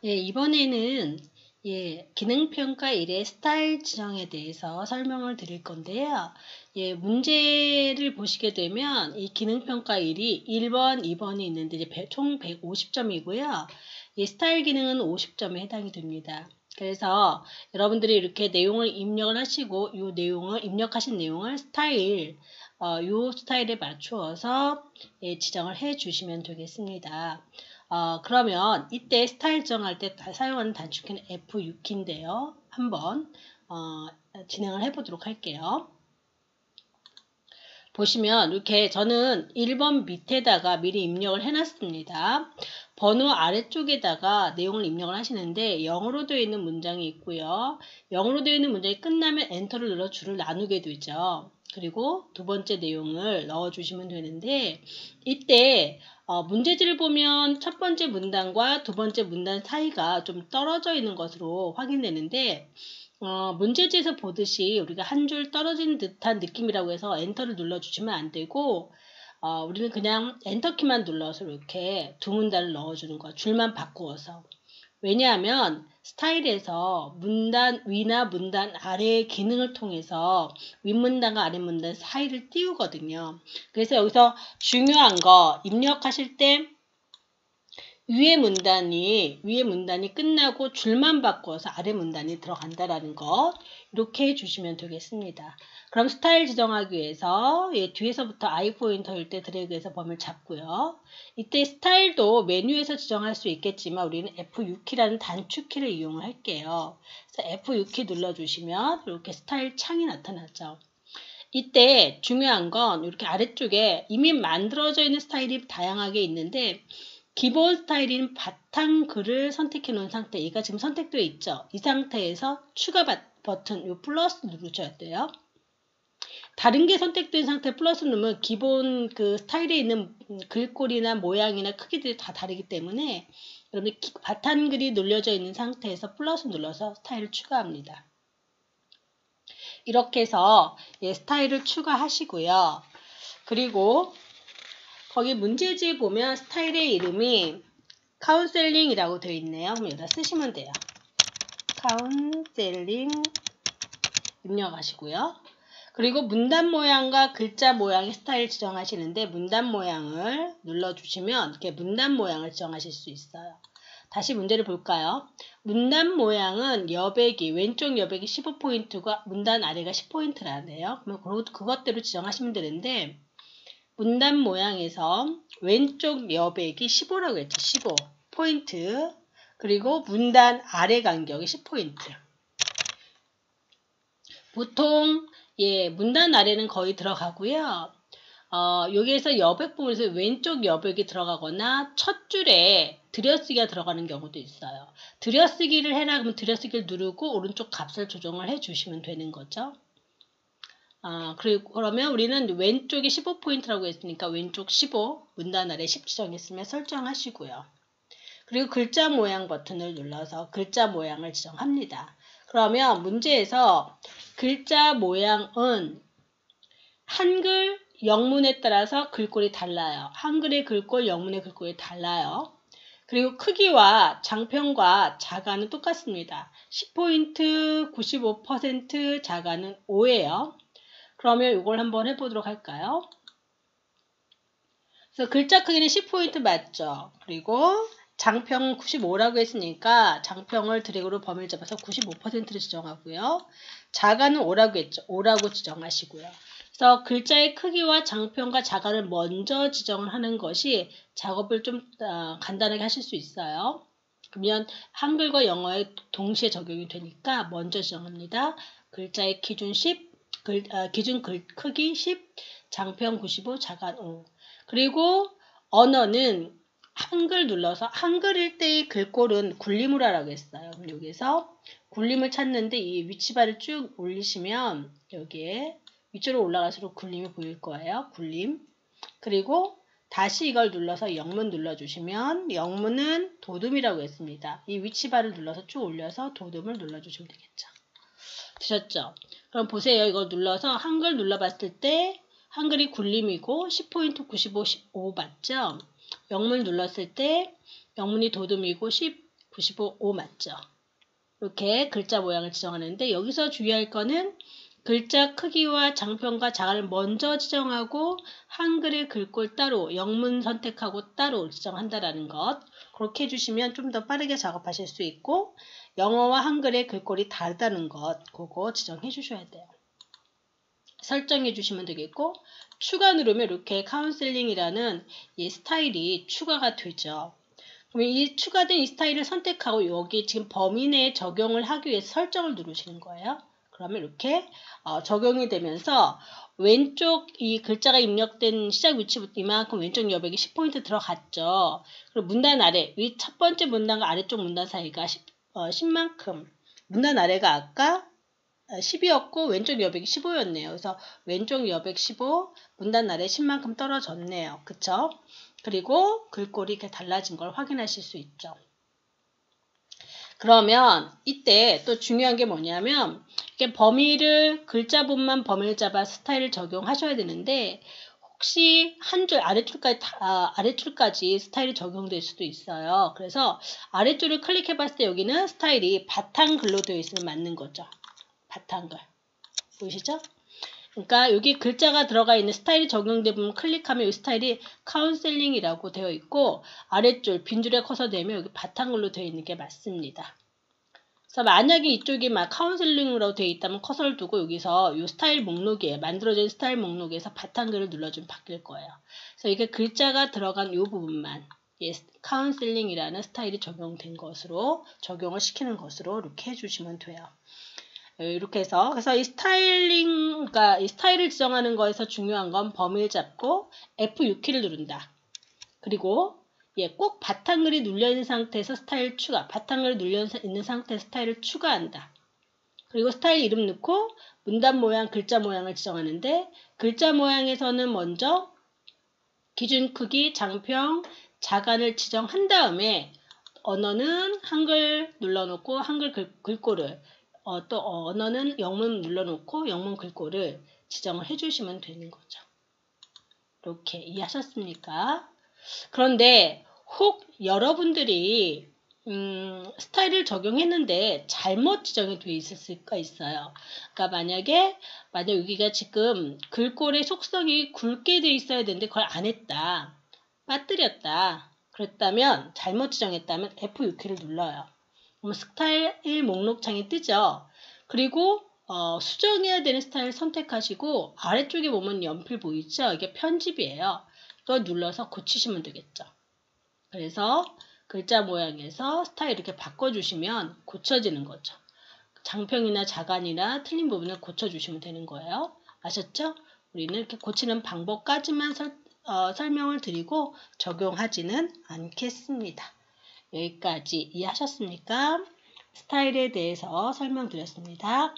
예, 이번에는 기능평가 1의 스타일 지정에 대해서 설명을 드릴 건데요. 문제를 보시게 되면 이 기능평가 1이 1번, 2번이 있는데 이제 총 150점이고요. 이 스타일 기능은 50점에 해당이 됩니다. 그래서 여러분들이 이렇게 내용을 입력을 하시고 이 내용을 입력하신 내용을 스타일, 요 스타일에 맞추어서 지정을 해 주시면 되겠습니다. 그러면 이때 스타일 정할 때 사용하는 단축키는 F6키인데요. 한번 진행을 해보도록 할게요. 보시면 이렇게 저는 1번 밑에다가 미리 입력을 해놨습니다. 번호 아래쪽에다가 내용을 입력을 하시는데 0으로 되어 있는 문장이 있고요. 0으로 되어 있는 문장이 끝나면 엔터를 눌러 줄을 나누게 되죠. 그리고 두 번째 내용을 넣어주시면 되는데 이때 문제지를 보면 첫 번째 문단과 두 번째 문단 사이가 좀 떨어져 있는 것으로 확인되는데 문제지에서 보듯이 우리가 한 줄 떨어진 듯한 느낌이라고 해서 엔터를 눌러주시면 안 되고 우리는 그냥 엔터키만 눌러서 이렇게 두 문단을 넣어주는 거, 줄만 바꾸어서. 왜냐하면 스타일에서 문단 위나 문단 아래의 기능을 통해서 윗문단과 아랫문단 사이를 띄우거든요. 그래서 여기서 중요한 거 입력하실 때 위에 문단이 끝나고 줄만 바꿔서 아래 문단이 들어간다라는 거 이렇게 해주시면 되겠습니다. 그럼 스타일 지정하기 위해서 뒤에서부터 I 포인터일 때 드래그해서 범위를 잡고요. 이때 스타일도 메뉴에서 지정할 수 있겠지만 우리는 F6키라는 단축키를 이용을 할게요. 그래서 F6키 눌러주시면 이렇게 스타일 창이 나타나죠. 이때 중요한 건 이렇게 아래쪽에 이미 만들어져 있는 스타일이 다양하게 있는데 기본 스타일인 바탕글을 선택해 놓은 상태, 얘가 지금 선택되어 있죠. 이 상태에서 추가 버튼, 요 플러스 누르셔야 돼요. 다른 게 선택된 상태 플러스 누르면 기본 그 스타일에 있는 글꼴이나 모양이나 크기들이 다 다르기 때문에 여러분이 바탕글이 눌려져 있는 상태에서 플러스 눌러서 스타일을 추가합니다. 이렇게 해서 스타일을 추가하시고요. 그리고 거기 문제지에 보면 스타일의 이름이 카운셀링이라고 되어 있네요. 그럼 여기다 쓰시면 돼요. 카운셀링 입력하시고요. 그리고 문단 모양과 글자 모양의 스타일 지정하시는데 문단 모양을 눌러주시면 이렇게 문단 모양을 지정하실 수 있어요. 다시 문제를 볼까요? 문단 모양은 여백이 왼쪽 여백이 15포인트가 문단 아래가 10포인트라네요. 그럼 그것대로 지정하시면 되는데 문단 모양에서 왼쪽 여백이 15라고 했죠. 15포인트. 그리고 문단 아래 간격이 10포인트. 보통 문단 아래는 거의 들어가고요. 여기에서 여백 부분에서 왼쪽 여백이 들어가거나 첫 줄에 들여쓰기가 들어가는 경우도 있어요. 들여쓰기를 해라 그러면 들여쓰기를 누르고 오른쪽 값을 조정을 해주시면 되는 거죠. 그러면 우리는 왼쪽이 15포인트라고 했으니까 왼쪽 15, 문단 아래 10 지정했으면 설정하시고요. 그리고 글자 모양 버튼을 눌러서 글자 모양을 지정합니다. 그러면 문제에서 글자 모양은 한글, 영문에 따라서 글꼴이 달라요. 한글의 글꼴, 영문의 글꼴이 달라요. 그리고 크기와 장편과 자가는 똑같습니다. 10포인트, 95%, 자가는 5예요. 그러면 이걸 한번 해보도록 할까요? 그래서 글자 크기는 10포인트 맞죠? 그리고 장평 95라고 했으니까 장평을 드래그로 범위를 잡아서 95%를 지정하고요. 자가는 5라고 했죠? 5라고 지정하시고요. 그래서 글자의 크기와 장평과 자가를 먼저 지정을 하는 것이 작업을 좀 간단하게 하실 수 있어요. 그러면 한글과 영어에 동시에 적용이 되니까 먼저 지정합니다. 글자의 기준 10, 기준 글 크기 10, 장평 95, 자가 5. 그리고 언어는 한글 눌러서 한글일 때의 글꼴은 굴림을 하라고 했어요. 그럼 여기서 굴림을 찾는데 이 위치바를 쭉 올리시면 여기에 위쪽으로 올라갈수록 굴림이 보일 거예요. 굴림. 그리고 다시 이걸 눌러서 영문 눌러주시면 영문은 도둠이라고 했습니다. 이 위치바를 눌러서 쭉 올려서 도둠을 눌러주시면 되겠죠. 되셨죠? 그럼 보세요. 이걸 눌러서 한글 눌러봤을 때 한글이 굴림이고 10포인트 95, 15 맞죠? 영문 눌렀을 때 영문이 도둠이고 10, 95, 5 맞죠? 이렇게 글자 모양을 지정하는데 여기서 주의할 거는 글자 크기와 장편과 자갈을 먼저 지정하고 한글의 글꼴 따로, 영문 선택하고 따로 지정한다라는 것. 그렇게 해주시면 좀 더 빠르게 작업하실 수 있고 영어와 한글의 글꼴이 다르다는 것, 그거 지정해 주셔야 돼요. 설정해 주시면 되겠고 추가 누르면 이렇게 카운셀링이라는 이 스타일이 추가가 되죠. 그러면 이 추가된 이 스타일을 선택하고 여기 지금 범위 내에 적용을 하기 위해서 설정을 누르시는 거예요. 그러면 이렇게 적용이 되면서 왼쪽 이 글자가 입력된 시작 위치부터 이만큼 왼쪽 여백이 10포인트 들어갔죠. 그리고 문단 아래, 위 첫 번째 문단과 아래쪽 문단 사이가 10만큼, 문단 아래가 아까 10이었고 왼쪽 여백이 15였네요. 그래서 왼쪽 여백 15, 문단 아래 10만큼 떨어졌네요. 그쵸? 그리고 글꼴이 이렇게 달라진 걸 확인하실 수 있죠. 그러면 이때 또 중요한 게 뭐냐면 이렇게 범위를 글자분만 범위를 잡아 스타일을 적용하셔야 되는데 혹시 한 줄 아래줄까지 스타일이 적용될 수도 있어요. 그래서 아래줄을 클릭해 봤을 때 여기는 스타일이 바탕글로 되어 있으면 맞는 거죠. 바탕글 보이시죠? 그러니까 여기 글자가 들어가 있는 스타일이 적용된 부분 클릭하면 이 스타일이 카운셀링이라고 되어 있고 아래줄 빈줄에 커서 되면 여기 바탕글로 되어 있는 게 맞습니다. 그래서 만약에 이쪽이 막 카운셀링으로 되어 있다면 커서를 두고 여기서 이 스타일 목록에 만들어진 스타일 목록에서 바탕글을 눌러주면 바뀔 거예요. 그래서 이게 글자가 들어간 이 부분만 카운셀링이라는 스타일이 적용된 것으로 적용을 시키는 것으로 이렇게 해주시면 돼요. 이렇게 해서 그래서 이 그러니까 이 스타일을 지정하는 거에서 중요한 건 범위를 잡고 F6키를 누른다. 그리고 꼭 바탕글이 눌려있는 상태에서 스타일 추가, 바탕글이 눌려있는 상태에서 스타일을 추가한다. 그리고 스타일 이름 넣고 문단 모양, 글자 모양을 지정하는데 글자 모양에서는 먼저 기준 크기, 장평, 자간을 지정한 다음에 언어는 한글 눌러놓고 한글 글꼴을 또 언어는 영문 눌러놓고 영문 글꼴을 지정을 해주시면 되는 거죠. 이렇게 이해하셨습니까? 그런데 혹 여러분들이 스타일을 적용했는데 잘못 지정이 되어 있을 수가 있어요. 그러니까 만약 여기가 지금 글꼴의 속성이 굵게 되어 있어야 되는데 그걸 안 했다. 빠뜨렸다. 그랬다면 잘못 지정했다면 F6키를 눌러요. 그럼 스타일 목록창이 뜨죠. 그리고 수정해야 되는 스타일 선택하시고 아래쪽에 보면 연필 보이죠? 이게 편집이에요. 이거 눌러서 고치시면 되겠죠. 그래서 글자 모양에서 스타일 이렇게 바꿔주시면 고쳐지는 거죠. 장평이나 자간이나 틀린 부분을 고쳐주시면 되는 거예요. 아셨죠? 우리는 이렇게 고치는 방법까지만 설명을 드리고 적용하지는 않겠습니다. 여기까지 이해하셨습니까? 스타일에 대해서 설명드렸습니다.